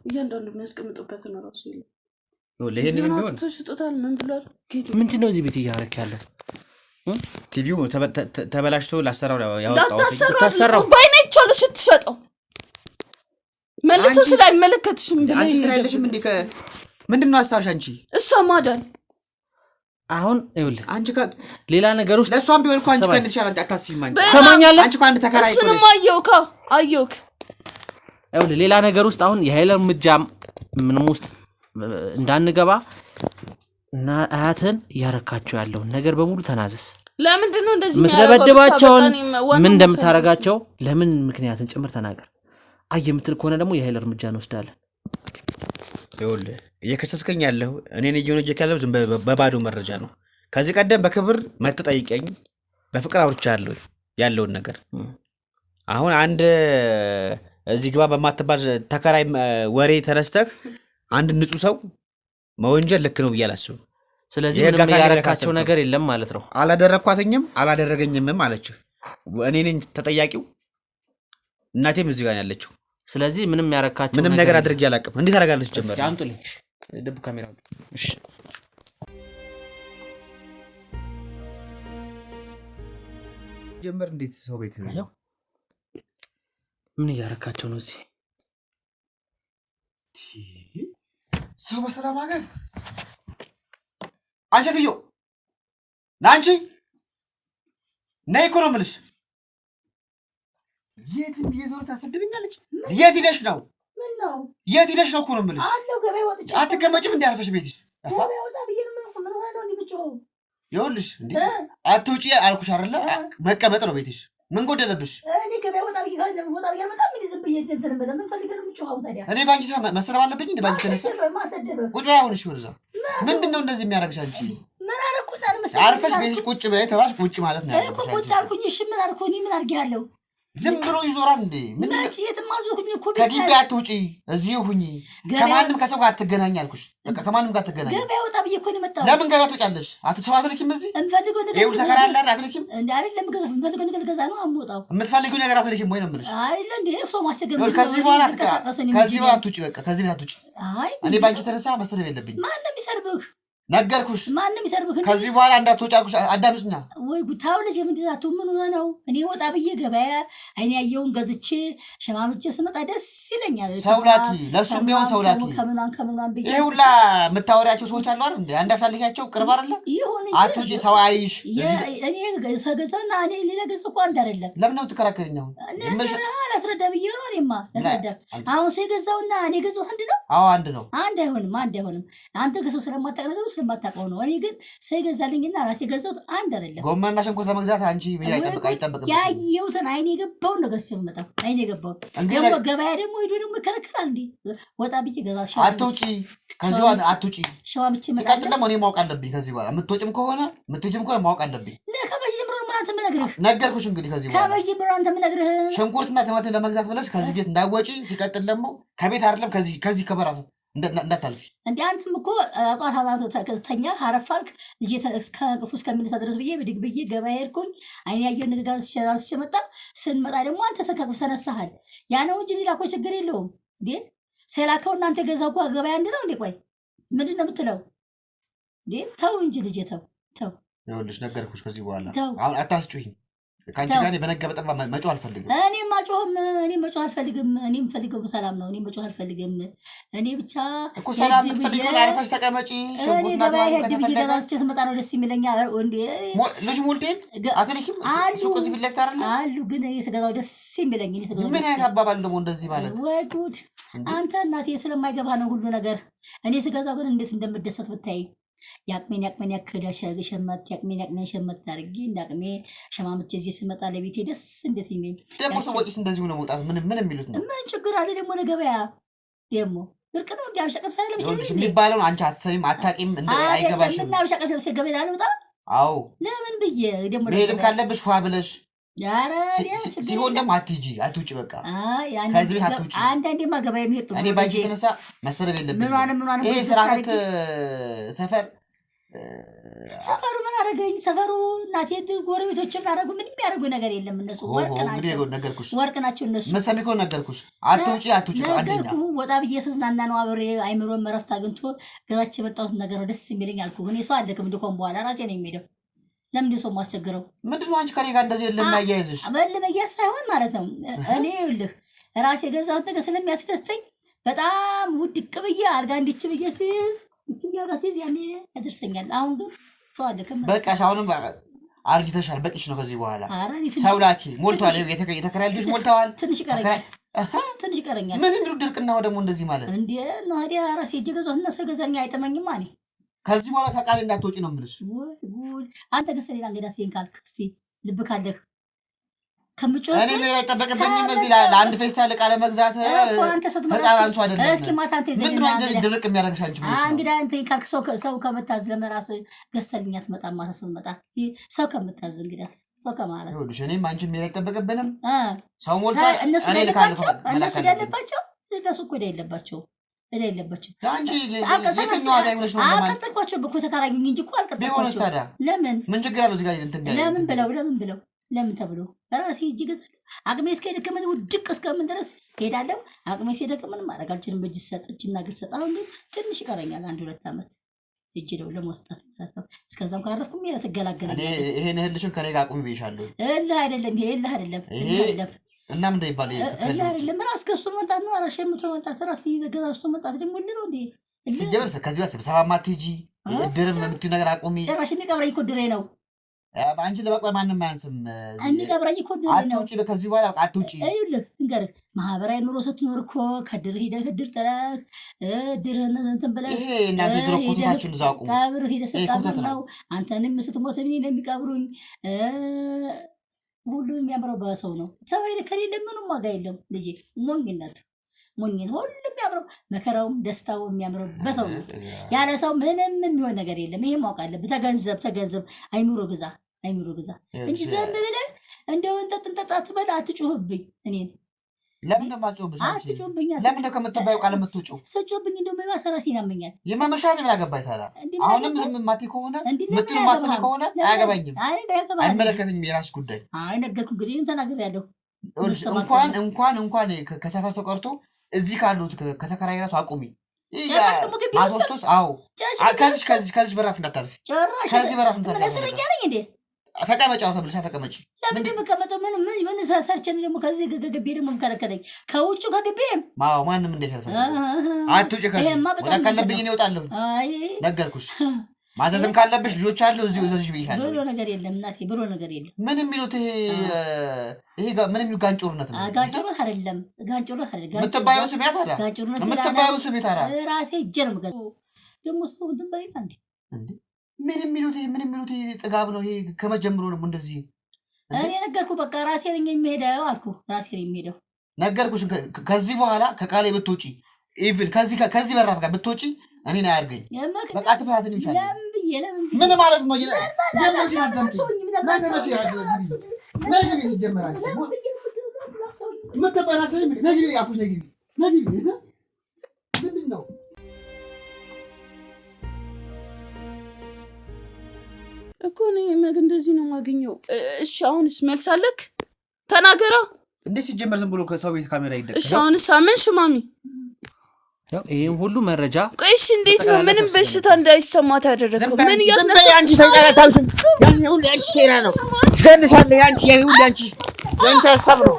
እያንዳንዱ የሚያስቀምጡበት ነው ራሱ የለም። ለይሄን ምን ቢሆን ተሽጦታል። ምን ብሏል? ምንድን ነው እዚህ ቤት እያደረክ ያለው? ቲቪው ተበላሽቶ ላሰራው ያወጣው ታሰራው ባይነቻሉ ስትሸጠው መልሶ ስለማይመለከትሽም ብለህ አንቺ ስራ የለሽም እንዴ? ምንድነው ሐሳብሽ አንቺ? እሷ ማዳን አሁን ይኸውልህ አንቺ ሌላ ነገር ውስጥ ለሷም ቢሆን እኮ አንቺ ከእንድሽ ያላንተ አታስቢም። ሰማኛለህ? አንቺ እኮ አንድ ተከራይ እኮ ነሽ። አየውክ ይኸውልህ ሌላ ነገር ውስጥ አሁን የኃይል እርምጃ ምንም ውስጥ እንዳንገባ እና አያትን እያረካቸው ያለውን ነገር በሙሉ ተናዘዝ። ለምንድን ነው እንደዚህ የምትደበድባቸውን ምን እንደምታረጋቸው ለምን ምክንያትን ጭምር ተናገር። የምትል ከሆነ ደግሞ የኃይል እርምጃ እንወስዳለን። ይኸውልህ እየከሰስከኝ ያለው እኔን እየወነጀልክ ያለው ዝም በባዶ መረጃ ነው። ከዚህ ቀደም በክብር መተጠይቀኝ በፍቅር አውርቻለሁ ያለውን ነገር። አሁን አንድ እዚህ ግባ በማትባል ተከራይ ወሬ ተነስተህ አንድ ንጹህ ሰው መወንጀል ልክ ነው ብዬ አላስብም። ስለዚህ ምንም ያረካቸው ነገር የለም ማለት ነው። አላደረኳትኝም አላደረገኝም አለችው። እኔ ነኝ ተጠያቂው። እናቴም እዚህ ጋር ያለችው። ስለዚህ ምንም ያረካቸው ምንም ነገር አድርጌ አላውቅም። እንዴት አደርጋለች ጀመረ? እስኪ አምጡልኝ ደብ ካሜራው። እሺ ጀመር። እንዴት ሰው ቤት ነው? ምን ያረካቸው ነው እዚህ? ሰው በሰላም ሀገር አንቺ ናንቺ ነይ እኮ ነው የምልሽ። የትም እየዞርሽ ታስደብኛለች። የት ሄደሽ ነው? ምን ነው? የት ሄደሽ ነው እኮ ነው የምልሽ። አለው ገበያ ወጥቼ አትቀመጭም እንዴ? አርፈሽ ቤትሽ ገበያ ወጣ ብዬ ምን ሆነ ነው እንዲብጮው? ይኸውልሽ እንዴ አትውጪ አልኩሽ አይደለ? መቀመጥ ነው ቤትሽ። ምን ጎደለብሽ? እኔ ገበያ ወጣ ብዬ አልመጣም። ምን ዝም ብዬ እንትን በለ ምን ፈልገህ ነው የምትጮኸው ታዲያ? እኔ ባንቺ መሰደብ አለብኝ እንዴ? ባንቺ ተነሳ ማሰደበ ቁጭ በይ። አሁን እሺ ወርዛ ምንድነው እንደዚህ የሚያደርግሽ አንቺ? ምን አደረኩት? አልመሰለኝ አርፈሽ ቤትሽ ቁጭ በይ ተባልሽ ቁጭ ማለት ነው እኮ ቁጭ አልኩኝ። እሺ ምን አልኩኝ? ምን አድርጌያለሁ? ዝም ብሎ ይዞራል እንዴ? ምን ነጭ የትም አልዞርኩኝ እኮ ቤት ከግቢ አትውጪ፣ እዚሁ ሁኚ። ከማንም ከሰው ጋር አትገናኝ አልኩሽ። በቃ ከማንም ጋር አትገናኝ። ገበያ ወጣ ብዬ እኮ ነው የመጣሁት። ለምን ገበያ ትወጫለሽ? ሰው አትልኪም? እዚህ እንፈልገው ነገር ይኸውልህ ተከራይ አለ አይደል? አትልኪም እንዴ? አይደለም ገዘፍ እንፈልገው ነገር ገዛ ነው አምወጣው። የምትፈልጊው ነገር አትልኪም ወይ ነው የምልሽ? አይደለ እንዴ? ሰው ማስቸገር ነው። ከዚህ በኋላ አትውጪ። በቃ ከዚህ ቤት አትውጪ። አይ እኔ ባንቺ ተነሳ መሰደብ የለብኝም። ማንም ይሰርብህ ነገርኩሽ። ማንም ይሰርብህ። ከዚህ በኋላ እንዳትወጪ አልኩሽ። አዳምጪና ወይ ጉታው ልጅ ምንድዛቱ ምን ሆነ ነው? እኔ ወጣ ብዬ ገበያ አይኔ ያየውን ገዝቼ ሸማምቼ ስመጣ ደስ ይለኛል። ሰው ላኪ፣ ለሱም ቢሆን ሰው ላኪ። ከመኗን ብዬ ይሄ ሁላ የምታወሪያቸው ሰዎች አሉ አይደል? እንዴ አንዳሳልካቸው ቅርብ አይደለ? ይሁን አትውጪ፣ ሰው አይሽ። እኔ ሰገዛና እኔ ሌላ ገዘው እኮ አንድ አይደለም። ለምን ነው ትከራከሪኝ? አሁን አላስረዳ ብዬ ነው። እኔማ አላስረዳ። አሁን ሰው የገዛውና እኔ ገዛው አንድ ነው? አዎ አንድ ነው። አንድ አይሆንም። አንተ ገዛው ስለማታውቅ ነገሩ ስለማታውቀው ነው። እኔ ግን ሰው ይገዛልኝና ራሴ ገዛሁት አንድ አይደለም። ጎመንና ሽንኩርት ለመግዛት አንቺ ምን አይጠበቅም። ያየሁትን አይኔ የገባውን ነው ገዝቼ የምመጣው። አይኔ የገባውን ደግሞ ገበያ ደግሞ ሄዶ ደግሞ ይከለከላል እንዴ? ወጣ ብዬ ገዛ። አትውጪ፣ ከዚህ በኋላ አትውጪ። ሸማምቼ ሲቀጥል ደግሞ እኔ ማወቅ አለብኝ። ከዚህ በኋላ የምትወጪም ከሆነ የምትሄጂም ከሆነ ማወቅ አለብኝ። ከመቼ ጀምሮ ነው አንተ የምነግርህ? ነገርኩሽ እንግዲህ ከዚህ በኋላ ከመቼ ጀምሮ አንተ የምነግርህ? ሽንኩርትና ቲማቲም ለመግዛት ብለሽ ከዚህ ቤት እንዳትወጪ። ሲቀጥል ደግሞ ከቤት አይደለም ከዚህ ከበራፉ እንዳታልፊ። እንደ አንተም እኮ ቋታተኛ አረፋልክ ልጅ ከእንቅልፉ እስከሚነሳ ድረስ ብዬ ብድግ ብዬ ገበያ ሄድኩኝ። አይኔ ያየውን ንግጋር ስመጣ ስንመጣ ደግሞ አንተ ተከቅፍ ተነስተሃል። ያ ነው እንጂ ሌላ እኮ ችግር የለውም እንዴ። ሴላከው እናንተ ገዛው እኮ ገበያ አንድ ነው እንዴ? ቆይ ምንድን ነው የምትለው እንዴ? ተው እንጂ ልጄ ተው። ይኸውልሽ ነገርኩሽ። ከዚህ በኋላ አሁን አታስጩኝ። ካንቺ ጋር በነገ በጠባ መጮህ አልፈልግም። እኔም አልፈልግም። እኔም ፈልገው ሰላም ነው። እኔም መጮህ አልፈልግም። እኔ ብቻ እኮ ሰላም የምትፈልጊው አርፈሽ ተቀመጪ። ሽንኩርት ናት ማለት ስመጣ ነው ደስ የሚለኝ። እንዴ ልጅ ሞልቴን አትልኪም? ሱቅ እዚህ ፊት ለፊት አይደለ አሉ። ግን እኔ ስገዛው ደስ የሚለኝ እኔ ስገዛው ምን አይነት አባባል ደግሞ እንደዚህ ማለት ወይ ጉድ! አንተ እናቴ ስለማይገባ ነው ሁሉ ነገር። እኔ ስገዛው ግን እንዴት እንደምደሰት ብታይ። ያቅሜን ያክዳ ሸመት ያቅሜን ሸመት አድርጌ እንዳቅሜ ሸማምቼ እዚህ ስመጣ ለቤቴ ደስ እንዴት የሚል ደግሞ ሰዎችስ እንደዚህ ሆነ መውጣት ምን የሚሉት ነው? ምን ችግር አለ ደግሞ ለገበያ ደግሞ ብርቅ ነው እንዴ? አብሻቀብ ሰለ ለብቻ የሚባለው አንቺ አትሰሚም አታቂም እንደ አይገባሽም። እና አብሻቀብ ሰለ ገበያ አልወጣ። አዎ ለምን ብዬ ደግሞ ለሄድም ካለብሽ ፏ ብለሽ ያረ ሲሆን ደግሞ አትውጪ በቃ ከዚህ ቤት አትውጪ። አንዳንዴማ ገበያ የሚሄድ እኔ ባንቺ የተነሳ መሰለብ የለብኝም። ይሄ ስራከት ሰፈሩ ምን አደረገኝ? ሰፈሩ እናቴ ጎረቤቶች ምን አደረጉ? ምን የሚያደርጉ ነገር የለም። እነሱ ወርቅ ናቸው እነሱ። መሰሚ እኮ ነገርኩሽ። አትውጪ ነገርኩ። ወጣ ብዬ ስዝናና ነው አብሬ አይምሮን መረፍት አግኝቶ ገዛች የመጣሁት ነገር ደስ የሚለኝ አልኩ። እኔ ሰው አለክም እንዲኮን በኋላ ራሴ ነው የሚሄደው። ለምን ሰው ማስቸግረው? ምንድነው አንቺ ከኔ ጋር እንደዚህ ለማያይዝሽ? ለማያያዝ ሳይሆን ማለት ነው እኔ ይኸውልህ ራሴ የገዛሁት ነገር ስለሚያስደስተኝ በጣም ውድቅ ብዬ አልጋ እንዲች ብዬ ሲይዝ እቺ ያራሲዝ ያኔ ያደርሰኛል። አሁን ግን ሰው አለከም በቃሽ። አሁንም አርጅተሻል። በቂሽ ነው። ከዚህ በኋላ ሰው ላኪ ሞልቷል። የተከራይ ልጆች ሞልተዋል። ትንሽ ይቀረኛል። ምን እንዱ ድርቅና ደግሞ እንደዚህ ማለት እንዴ ነው ታዲያ ራሴ እጅ ገዛሁት እና ሰው ገዛኛ አይጠመኝም አኔ ከዚህ በኋላ ከቃል እንዳትወጪ ነው የምልሽ። ወይ ጉድ! አንተ ገሰለኝ አንገዳ ሲን ካልክ እስቲ ልብ ካለህ እኔ ምን አይጠበቅብኝም። እዚህ ለአንድ ፌስታል ዕቃ ለመግዛት ህፃን አንሱ አይደለም። እስኪ ማታ አንተ ምንድን ነው እንደዚህ ድርቅ የሚያደርግሽ አንቺ? እንግዲህ አንተ ካልክ ሰው ከመታዝ ለመራስህ ገዝተልኝ አትመጣም። ማታ ስትመጣ ሰው ከመታዝ እንግዲህ ሰው ከማለት ይኸውልሽ፣ እኔም አንቺም ምን አይጠበቅብንም። ሰው ሞልቷል። እኔ ልካለሁ እነሱ ያለባቸው ለሱ እኮ የለባቸው አንቺ የትኛው አዛኝ ብለሽ ነው እንደማለት አልቀጠልኳቸው እኮ ተከራዩኝ እንጂ እኮ አልቀጠልኳቸው። ቢሆንስ ታዲያ ምን ችግር አለው? እዚህ ጋር እንትን ብለው ለምን ተብሎ ራሴ እጅ ገዛለሁ። አቅሜ እስከደከመ ውድቅ እስከምን ድረስ ሄዳለሁ። አቅሜ ሲደከም ምንም ማድረግ አልችልም። በእጅ ሰጥችና ግር ሰጣው። ግን ትንሽ ይቀረኛል 1-2 ዓመት እጅ ነው ለመስጠት ማለት ነው። እስከዛም ካረፍኩም ይሄ ተገላገለኝ። ይሄን እህልሽን ከኔ ጋር አቁሚ ብዬሻለሁ። አይደለም ይሄ አይደለም እና ምን እንደይባል አይደለም ራስ ከሱ መጣት ነው። ራስ የምትሮ መጣት ራስ ይዘገዛስቶ መጣት ደግሞ ነው እንዴ? ሲጀምር ከዚህ በስ ስብሰባ ማትጂ እድርም የምትይ ነገር አቁሚ። ጭራሽ የሚቀብረኝ እኮ ድሬ ነው። አንቺ ለበቅለ ማንም አያንስም። የሚቀብረኝ እኮ ድሬ ነው። አትውጪ፣ ከዚህ በኋላ አትውጪ። ይኸውልህ እንገርህ ማህበራዊ ኑሮ ስትኖር እኮ ከድር ሂደህ እድር ጥለህ እድርህን እንትን ብለህ ይሄ እናንተ ድሮ ኮታችሁን ዛቁ ቀብር ሂደህ ሰጣት ነው። አንተንም ስትሞት ምን ለሚቀብሩኝ ሁሉ የሚያምረው በሰው ነው። ሰው ከሌለ ምንም ዋጋ የለም ልጄ። ሞኝነት ሁሉም የሚያምረው መከራውም ደስታው የሚያምረው በሰው ነው። ያለ ሰው ምንም የሚሆን ነገር የለም። ይሄ ማወቅ አለብህ። ተገንዘብ። አይምሮ ግዛ እንጂ ዘም ብለህ እንደው እንጠጣ ትበላ አትጩህብኝ። እኔን ለምን ደማጮብሽ? ለምን ነው ከምትባዩ ቃል የምትውጪው? ሰጮብኝ እንደው መባሰራ ሲናመኛል የማመሻት ምን አገባኝ ታዲያ? አሁንም ዝም ማቲ ከሆነ ምትሉ ማሰብ ከሆነ አያገባኝም፣ አይመለከተኝም። የራስሽ ጉዳይ። ነገርኩህ እንግዲህ ተናግሬያለሁ። እንኳን ከሰፈር ሰው ቀርቶ እዚህ ካሉት ከተከራይ ራሱ አቁሚ። አቶስቶስ ከዚህ በራፍ እንዳታልፍ፣ ከዚህ በራፍ እንዳታልፍ። ተቀመጫው ተብለሻ ተቀመጪ። ለምን እንደምቀመጠው ምን ሰርቼን ደግሞ ከዚህ ግቢ ደግሞ ከለከለኝ። ከውጭ ከግቢም ማንም እንዴት ያልፈ አትውጪ። ከዚህ ወጣ ካለብኝ እኔ እወጣለሁ። ነገርኩሽ። ማዘዝም ካለብሽ ልጆች አሉ እዚሁ እዘዝሽ ብዬሻለሁ። ብሎ ነገር የለም እናቴ፣ ብሎ ነገር የለም። ምን የሚሉት ይሄ ምን የሚሉት ጋንጮርነት ነው። ጋንጮርነት አይደለም። የምትባየው ስም ያ ታዲያ የምትባየው ስም ታዲያ ራሴ እጄ ነው የምገዛው። ደግሞ ሰው እንትን በሌላ እንዴ ምን የሚሉት ጥጋብ ነው። ይሄ ከመጀመሩ ደግሞ እንደዚህ እኔ ነገርኩ። በቃ ራሴ ነኝ የሚሄደው አልኩ። ራሴ ነኝ የሚሄደው ነገርኩሽ። ከዚህ በኋላ ከቃሌ ብትወጪ ኢቭን ከዚህ በራፍ ጋር ብትወጪ እኔን አያርገኝ። በቃ ትፈያትን ይቻላል። ምን ማለት ነው? ምንድን ነው እኮ እኔ እንደዚህ ነው የማገኘው። እሺ አሁንስ መልስ አለክ? ተናገራ። እንዴ ሲጀመር ዝም ብሎ ከሰው ቤት ካሜራ ይደቀናል። እሺ አሁንስ አመንሽ ማሚ? ያው ይሄን ሁሉ መረጃ ቆይ እሺ እንዴት ነው ምንም በሽታ እንዳይሰማት ያደረገው? ምን ያስነሳ አንቺ ሰንጫታምሽም ያን ሁሉ አንቺ ሴራ ነው ገልሻለሁ። ያንቺ ሁሉ አንቺ ያንቺ ሐሳብ ነው።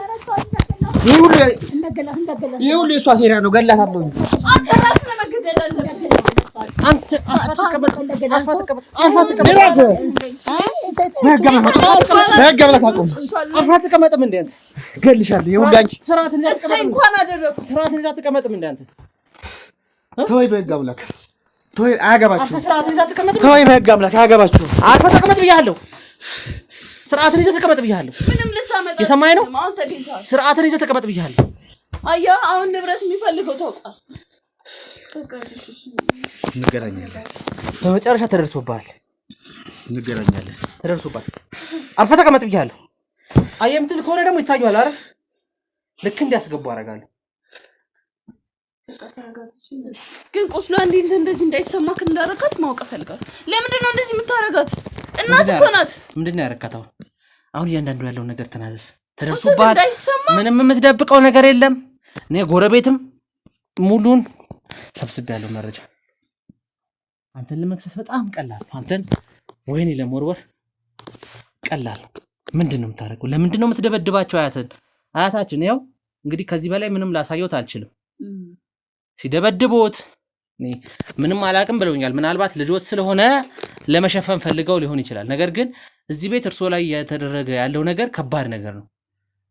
ይሄ ሁሉ እሷ ሴራ ነው። ገላታለሁ። አንተ ራስህ ነው መገደል አለብህ። አንተ አፋትከበት አፋትከመጥም እንዴ አንተ ገልሻለሁ። ይሄ ሁሉ አንቺ ስርዓት እንኳን አደረኩ ስርዓት እንዳትቀመጥም እንዴ አንተ ተወይ በህግ አምላክ ተወይ። አያገባችሁ ስርዓት እንዳትቀመጥም ተወይ በህግ አምላክ አያገባችሁ። አርፈ ተቀመጥ ብያለሁ። ስርዓትን ይዘህ ተቀመጥ ብያለሁ። ምንም ልታመጣ የሰማኸኝ ነው። አሁን ተገኝተሃል። ስርዓትን ይዘህ ተቀመጥ ብያለሁ። አያ አሁን ንብረት የሚፈልገው ታውቃል። እንገናኛለን። በመጨረሻ ተደርሶብሃል። እንገናኛለን። ተደርሶብሃል። አርፈ ተቀመጥ ብያለሁ። አየህ የምትል ከሆነ ደግሞ ይታየዋል። አረ ልክ እንዲያስገቡ አደርጋለሁ። ግን ቁስሏ እንዴት እንደዚህ እንዳይሰማክ እንዳረጋት ማወቅ ፈልጋለሁ። ለምንድን ነው እንደዚህ የምታረጋት? እናት እኮ ናት። ምንድን ነው ያረካታው? አሁን እያንዳንዱ ያለው ነገር ተናዘዝ። ተደርሶብሃል። ምንም የምትደብቀው ነገር የለም። እኔ ጎረቤትም ሙሉን ሰብስቤያለሁ መረጃ። አንተን ለመክሰስ በጣም ቀላል ነው። አንተን ወይኔ ለመወርወር ቀላል ነው። ምንድን ነው የምታደርገው? ለምንድን ነው የምትደበድባቸው? አያታችን ያው እንግዲህ ከዚህ በላይ ምንም ላሳየውት አልችልም። ሲደበድቡት ምንም አላቅም ብለውኛል። ምናልባት ልጆት ስለሆነ ለመሸፈን ፈልገው ሊሆን ይችላል። ነገር ግን እዚህ ቤት እርሶ ላይ የተደረገ ያለው ነገር ከባድ ነገር ነው።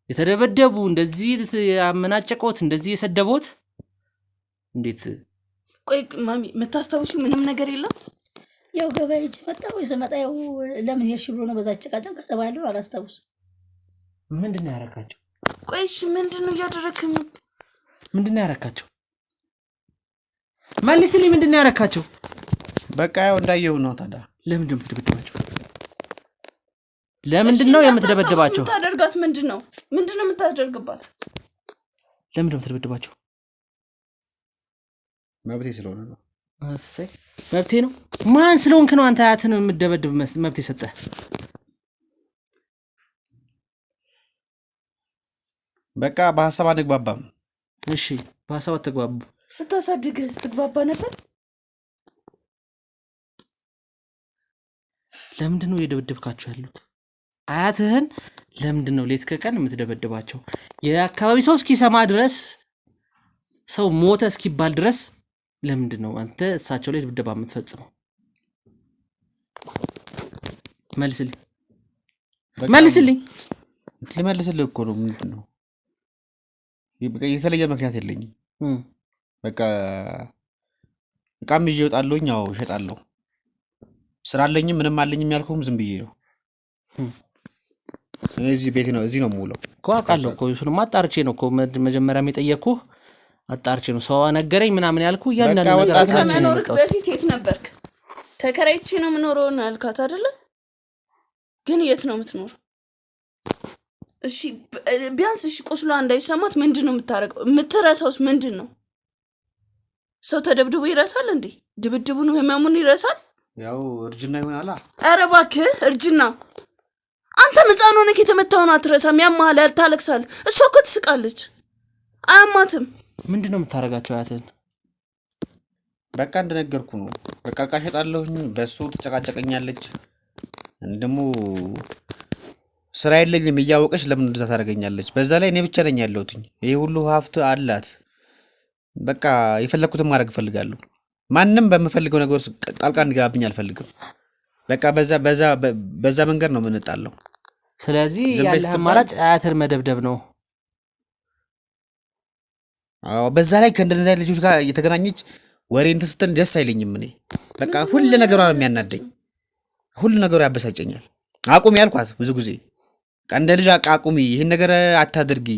የተደበደቡ እንደዚህ ያመናጨቆት እንደዚህ የሰደቦት እንዴት? ቆይ ማሚ የምታስታውሱ ምንም ነገር የለም? ያው ገበያ ሂጅ መጣሁ ስመጣ ያው ለምን ሄድሽ ብሎ ነው በዛ ጭቃጭም ከተባለው አላስታውስም። ምንድን ነው ያረካቸው? ቆይ እሺ ምንድን ነው እያደረግህ? ምንድን ነው ያረካቸው? መልስልኝ። ምንድን ነው ያረካቸው? በቃ ያው እንዳየው ነው። ታዲያ ለምንድን ነው የምትደበድባቸው? ለምንድን ነው የምትደበድባቸው? የምታደርጋት ምንድን ነው? ምንድን ነው የምታደርግባት? ለምንድን ነው የምትደበድባቸው? መብቴ ስለሆነ ነው። እሰይ መብቴ ነው። ማን ስለሆንክ ነው አንተ አያትን የምትደበድብ መብቴ ሰጠህ? በቃ በሐሳብ አንግባባም። እሺ በሐሳብ አትግባቡ። ስታሳድግህ ስትግባባ ነበር። ለምንድን ነው እየደበደብካቸው ያሉት? አያትህን ለምንድን ነው ሌት ከቀን የምትደበድባቸው? የአካባቢ ሰው እስኪሰማ ድረስ ሰው ሞተ እስኪባል ድረስ ለምንድን ነው አንተ እሳቸው ላይ ድብደባ የምትፈጽመው? መልስልኝ። መልስልኝ። ልመልስልህ እኮ ነው። ምንድን ነው የተለየ ምክንያት የለኝም። በቃ እቃም ይዤ እወጣለሁኝ። ያው እሸጣለሁ። ስራ አለኝም ምንም አለኝም ያልኩህም ዝም ብዬ ነው። እዚህ ቤት ነው እዚህ ነው የምውለው እኮ አውቃለሁ እኮ እሱንም አጣርቼ ነው እኮ መጀመሪያም የጠየኩህ አጣርቼ ነው። ሰው ነገረኝ ምናምን ያልኩህ እያንዳንዱ ነገር ከመኖርክ በፊት የት ነበርክ? ተከራይቼ ነው የምኖረው ነው ያልካት አይደለ? ግን የት ነው የምትኖር? እሺ ቢያንስ እሺ ቁስሏ እንዳይሰማት ምንድን ነው የምታረገው? የምትረሳውስ ምንድን ነው? ሰው ተደብድቦ ይረሳል እንዴ? ድብድቡን ህመሙን ይረሳል? ያው እርጅና ይሆናላ። ኧረ እባክህ እርጅና። አንተ ሕፃን ሆነህ የተመታውን አትረሳም። ያማሃል፣ ታለቅሳለህ። እሷ እኮ ትስቃለች። አያማትም? ምንድን ነው የምታረጋቸው አያትህን? በቃ እንደነገርኩ ነው። በቃ እቃ እሸጣለሁኝ። በሱ ትጨቃጨቀኛለች። ደግሞ ስራ የለኝም እያወቀች ለምን እንደዛ ታደርገኛለች? በዛ ላይ እኔ ብቻ ነኝ ያለሁትኝ። ይሄ ሁሉ ሀብት አላት። በቃ የፈለኩትን ማድረግ እፈልጋለሁ። ማንም በምፈልገው ነገር ጣልቃ እንዲገባብኝ አልፈልግም። በቃ በዛ መንገድ ነው የምንጣለው። ስለዚህ ያለህ አማራጭ አያትህን መደብደብ ነው። አዎ በዛ ላይ ከእንደነዚህ አይነት ልጆች ጋር እየተገናኘች ወሬ እንትን ስትል ደስ አይለኝም። እኔ በቃ ሁሉ ነገሯ ነው የሚያናደኝ። ሁሉ ነገሯ ያበሳጨኛል። አቁሚ ያልኳት ብዙ ጊዜ እንደ ልጅ አቁሚ፣ ይህን ነገር አታድርጊ፣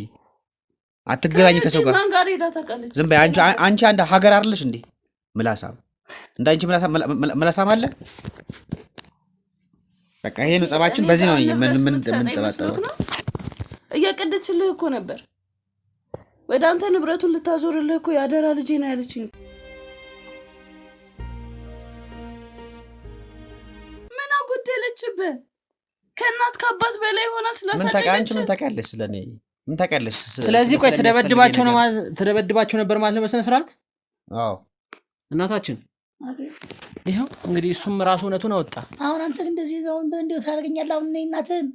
አትገናኝ ከሰው ጋር። ዝም በይ አንቺ አንድ ሀገር አይደለሽ እንዴ? ምላሳም እንዳንቺ ምላሳም አለ። በቃ ይሄ ነው ጸባችን። በዚህ ነው ምን ተባጠበው። እያቀደችልህ እኮ ነበር። ወደ አንተ ንብረቱን ልታዞርልህ እኮ ያደራ ልጄ ነው ያለችኝ። ምን አጎደለችብህ? ከእናት ከአባት በላይ ሆና ስላሳደገች አንቺ ምን ታውቂያለሽ? ስለኔ ምን ታውቂያለሽ? ስለዚህ ቆይ ተደበድባቸው ነበር ማለት ነው በስነ ስርዓት? አዎ እናታችን ይሄው እንግዲህ እሱም ራሱ እውነቱን አወጣ። አሁን አንተ እንደዚህ አሁን እንደው ታደርገኛለህ። አሁን እኔ እናትህን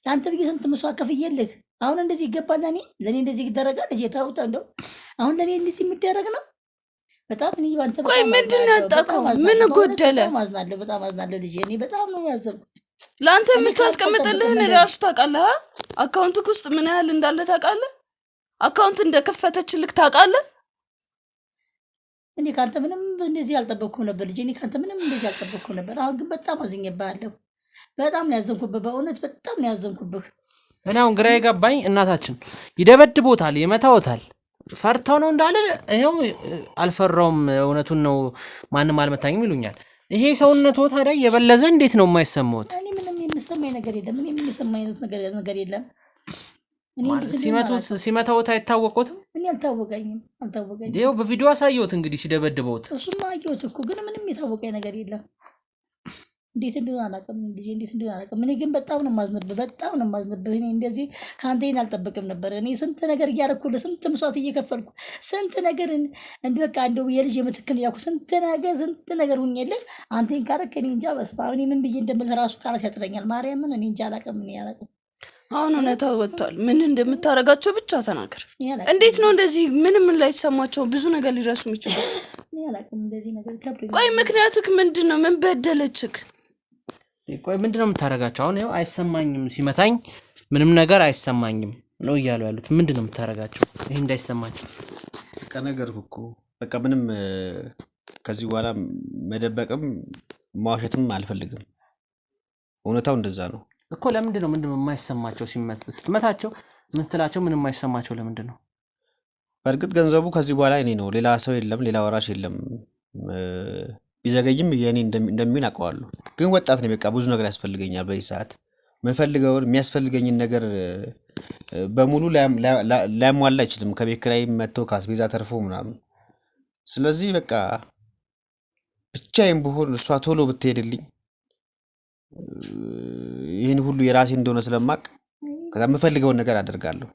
ለአንተ ብዬ ስንት መስዋዕት ከፍዬልህ አሁን እንደዚህ ይገባል? ለእኔ እንደዚህ ይደረጋል? ልጄ ታውጣ እንደው አሁን ለእኔ እንደዚህ የሚደረግ ነው? በጣም እኔ ባንተ ቆይ ምንድን ነው ያጣከው? ምን ጎደለ? በጣም አዝናለሁ ልጄ። እኔ በጣም ነው ያዘንኩት። ለአንተ የምታስቀምጥልህን ራሱ ታውቃለህ? አካውንትክ ውስጥ ምን ያህል እንዳለ ታውቃለህ? አካውንት እንደከፈተችልክ ታውቃለህ? እኔ ካንተ ምንም እንደዚህ አልጠበቅኩም ነበር ልጄ። እኔ ካንተ ምንም እንደዚህ አልጠበቅኩም ነበር። አሁን ግን በጣም አዝኜብሃለሁ። በጣም ነው ያዘንኩብህ። በእውነት በጣም ነው ያዘንኩብህ። እኔ አሁን ግራ የገባኝ እናታችን ይደበድቦታል፣ ይመታዎታል። ፈርተው ነው እንዳለ ይሄው አልፈራውም፣ እውነቱን ነው ማንም አልመታኝም ይሉኛል። ይሄ ሰውነቱ ታዲያ የበለዘ እንዴት ነው የማይሰማውት? እኔ ምንም የሚሰማኝ ነገር የለም። እኔ የሚሰማኝ ነገር የለም። ሲመታዎት አይታወቁትም? እኔ አልታወቀኝም። ይኸው በቪዲዮ አሳየሁት እንግዲህ ሲደበድበውት። እሱማ አየሁት እኮ ግን ምንም የታወቀኝ ነገር የለም። እንዴት እንደሆነ አላውቅም። እንዴት እንደሆነ አላውቅም። እኔ ግን በጣም ነው የማዝንብህ። እኔ እንደዚህ ከአንተ ይሄን አልጠበቅም ነበር። እኔ ስንት ነገር እያደረኩልህ፣ ስንት መስዋዕት እየከፈልኩ፣ ስንት ነገር በቃ እንደው የልጅ የምትክል እያልኩ ስንት ነገር ሁኜልህ አንተ ይሄን ካደረክ እኔ እንጃ። በስመ አብ እኔ ምን ብዬ እንደምልህ ራሱ ቃላት ያጥረኛል። ማርያምን እኔ እንጃ አላውቅም። አሁን እውነታው ወጥቷል። ምን እንደምታረጋቸው ብቻ ተናገር። እንዴት ነው እንደዚህ ምንም ላይሰማቸው ብዙ ነገር ሊረሱ የሚችሉት? ቆይ ምክንያትክ ምንድን ነው? ምን በደለችክ? ቆይ ምንድን ነው የምታረጋቸው? አሁን ይኸው አይሰማኝም፣ ሲመታኝ ምንም ነገር አይሰማኝም ነው እያሉ ያሉት። ምንድን ነው የምታረጋቸው ይሄ እንዳይሰማኝ? በቃ ነገርኩ እኮ በቃ ምንም ከዚህ በኋላ መደበቅም ማዋሸትም አልፈልግም። እውነታው እንደዛ ነው እኮ። ለምንድን ነው የማይሰማቸው? ስትመታቸው ምን ስትላቸው ምንም የማይሰማቸው ለምንድን ነው? በእርግጥ ገንዘቡ ከዚህ በኋላ እኔ ነው፣ ሌላ ሰው የለም፣ ሌላ ወራሽ የለም። ቢዘገይም የኔ እንደሚሆን አውቀዋለሁ። ግን ወጣት ነኝ፣ በቃ ብዙ ነገር ያስፈልገኛል። በዚህ ሰዓት የምፈልገውን የሚያስፈልገኝን ነገር በሙሉ ላያሟላ አይችልም። ከቤት ኪራይ መጥቶ ከአስቤዛ ተርፎ ምናምን። ስለዚህ በቃ ብቻዬን ብሆን እሷ ቶሎ ብትሄድልኝ ይህን ሁሉ የራሴ እንደሆነ ስለማቅ ከዛ የምፈልገውን ነገር አደርጋለሁ።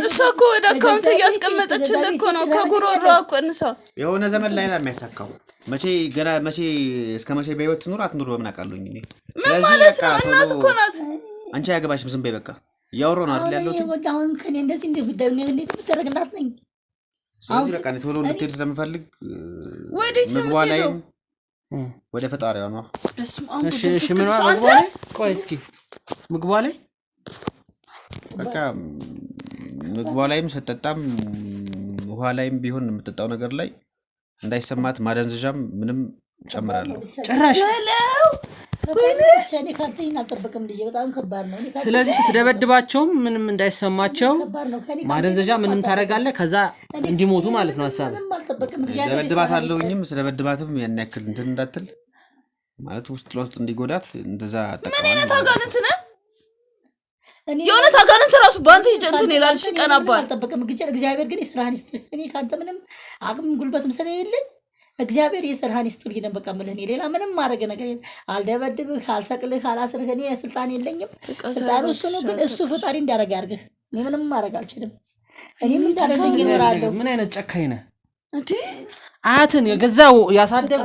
እሷ እኮ ወደ አካውንት እያስቀመጠችልህ እኮ ነው። ከጉሮሮ እኮ እንሳ የሆነ ዘመን ላይ ነው የሚያሳካው። መቼ እስከ መቼ በህይወት ትኑር አትኑር በምን አውቃለሁኝ እኔ። ስለዚህ በቃ እናት እኮ ናት። አንቺ አያገባሽም፣ ዝም በይ በቃ። እያወራሁ ነው አይደል ያለሁት። አሁን ከኔ እንደዚህ እንደምታደርግ እናት ነኝ። ስለዚህ በቃ ቶሎ እንድትሄድ ስለምፈልግ ምግቧ ላይም ወደ ፈጣሪዋ ነው። እሺ ምን ምግቧ ላይ ቆይ እስኪ ምግቧ ላይ በቃ ምግቧ ላይም ስትጠጣም ውሃ ላይም ቢሆን የምትጠጣው ነገር ላይ እንዳይሰማት ማደንዘዣም ምንም ጨምራለሁ። ጭራሽ ስለዚህ ስትደበድባቸውም ምንም እንዳይሰማቸው ማደንዘዣ ምንም ታደርጋለህ። ከዛ እንዲሞቱ ማለት ነው ሀሳብ። ደበድባታለሁኝም ስለደበድባትም ያን ያክል እንትን እንዳትል ማለት ውስጥ ለውስጥ እንዲጎዳት እንደዛ ምን አይነት አጋንንት ነህ? የሆነ አጋንንት ራሱ ባንተ ይጀንትን ይላል። እሺ ቀናባል አልጠበቅም። እግዚአብሔር ግን የስራህን ይስጥህ። እኔ ካንተ ምንም አቅም ጉልበትም ስለሌለኝ እግዚአብሔር የስራህን ይስጥ ብዬ ነው በቃ የምልህ። እኔ ሌላ ምንም ማድረግ ነገር የለም። አልደበድብህ፣ አልሰቅልህ፣ አላስርህ። እኔ ስልጣን የለኝም። ስልጣኑ እሱ ነው። ግን እሱ ፈጣሪ እንዲያደርግ ያድርግህ። እኔ ምንም ማድረግ አልችልም። እኔም እንዳደረገኝ እኖራለሁ። ምን አይነት ጨካኝ ነህ እንዴ? አያትን የገዛው ያሳደጉ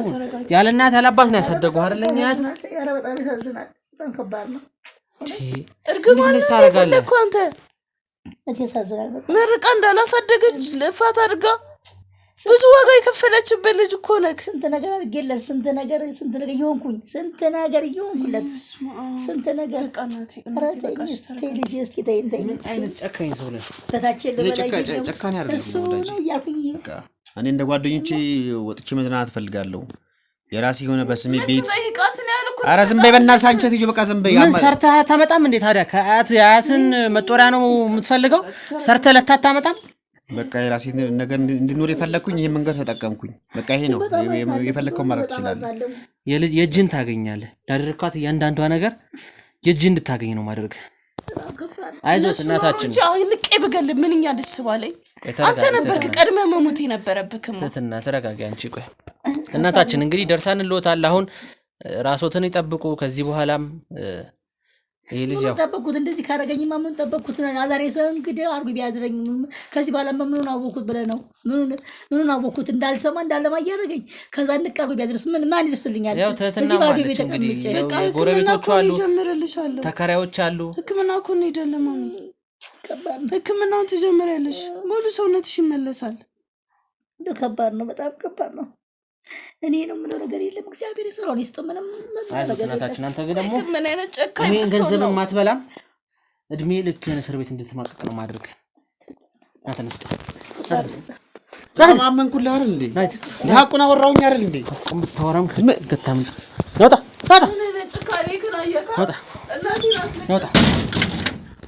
ያለ እናት ያለ አባት ነው ያሳደጉ አይደለኝ? አያት ኧረ በጣም ያሳዝናል። በጣም ከባድ ነው። እርግማን ታረጋለህ እኮ አንተ። ያሳዝናል። መርቃ እንዳላሳደገች ልፋት አድርጋ ብዙ ዋጋ የከፈለችበት ልጅ እኮ ነህ። ስንት ነገር አድርጌለት፣ ስንት ነገር እየሆንኩኝ፣ ስንት ነገር እየሆንኩለት፣ ስንት ነገር ልጅ እስኪ ተይኝ። ምን አይነት ጨካኝ ሰው ነህ? በታችን ጨካኝ እሱ ነው እያልኩኝ እኔ እንደ ጓደኞቼ ወጥቼ መዝናናት እፈልጋለሁ። የራሴ የሆነ በስሜ ቤት። ኧረ ዝም በይ በእናትሽ አንቺ ትይዩ በቃ ዝም በይ። ምን ሰርተህ አታመጣም እንዴ ታዲያ? የአያትን መጦሪያ ነው የምትፈልገው? ሰርተህ ለታ አታመጣም? በቃ የራሴ ነገር እንድኖር የፈለኩኝ ይሄን መንገድ ተጠቀምኩኝ። በቃ ይሄ ነው የፈለከው ማለት ትችላለህ። የእጅን ታገኛለህ። ላደረካት እያንዳንዷ ነገር የእጅን እንድታገኝ ነው ማድረግ። አይዞት እናታችን ንቄ ብገል ምንኛ ደስ ባለኝ። አንተ ነበርክ ቀድመህ መሞት የነበረብህ። ትትና ተረጋጊ አንቺ። ቆይ እናታችን እንግዲህ ደርሳንልዎታል። አሁን ራስዎትን ይጠብቁ። ከዚህ በኋላም ይሄ ልጅ ያው ጠበቅኩት እንደዚህ ካረገኝማ ምን ጠበቅኩት? አዛሬ ሰንግደ አርጉ ቢያድረኝ ከዚህ በኋላ ምኑን አወኩት ብለህ ነው? ምኑን አወኩት? እንዳልሰማ እንዳለማ እያደረገኝ ከዛ እንቀርቡ ቢያድርስ ምን ማን ይደርስልኛል? እዚህ ባዶ ቤት ተቀምጬ ጎረቤቶቹ አሉ፣ ተከራዮች አሉ። ሕክምና እኮ ነው አይደለም ማሚ፣ ሕክምናውን ትጀምሪያለሽ፣ ሙሉ ሰውነትሽ ይመለሳል። ከባድ ነው፣ በጣም ከባድ ነው። እኔ ነው ምንም ነገር የለም። እግዚአብሔር ይስራውን ይስጥ። ምንም ነገር የለም። አንተ ግን ደግሞ ምን አይነት ጨካኝ እኔን ገንዘብም አትበላም፣ እድሜ ልክህን እስር ቤት እንድትማቀቅ ነው ማድረግ። ናተንስጥ ማመንኩልህ አይደል እንዴ? ሀቁን አወራሁኝ አይደል እንዴ? ሀቁን ብታወራም ገታም ወጣ ወጣ ጨካኝ ከራየካ እናቴ ናት። ወጣ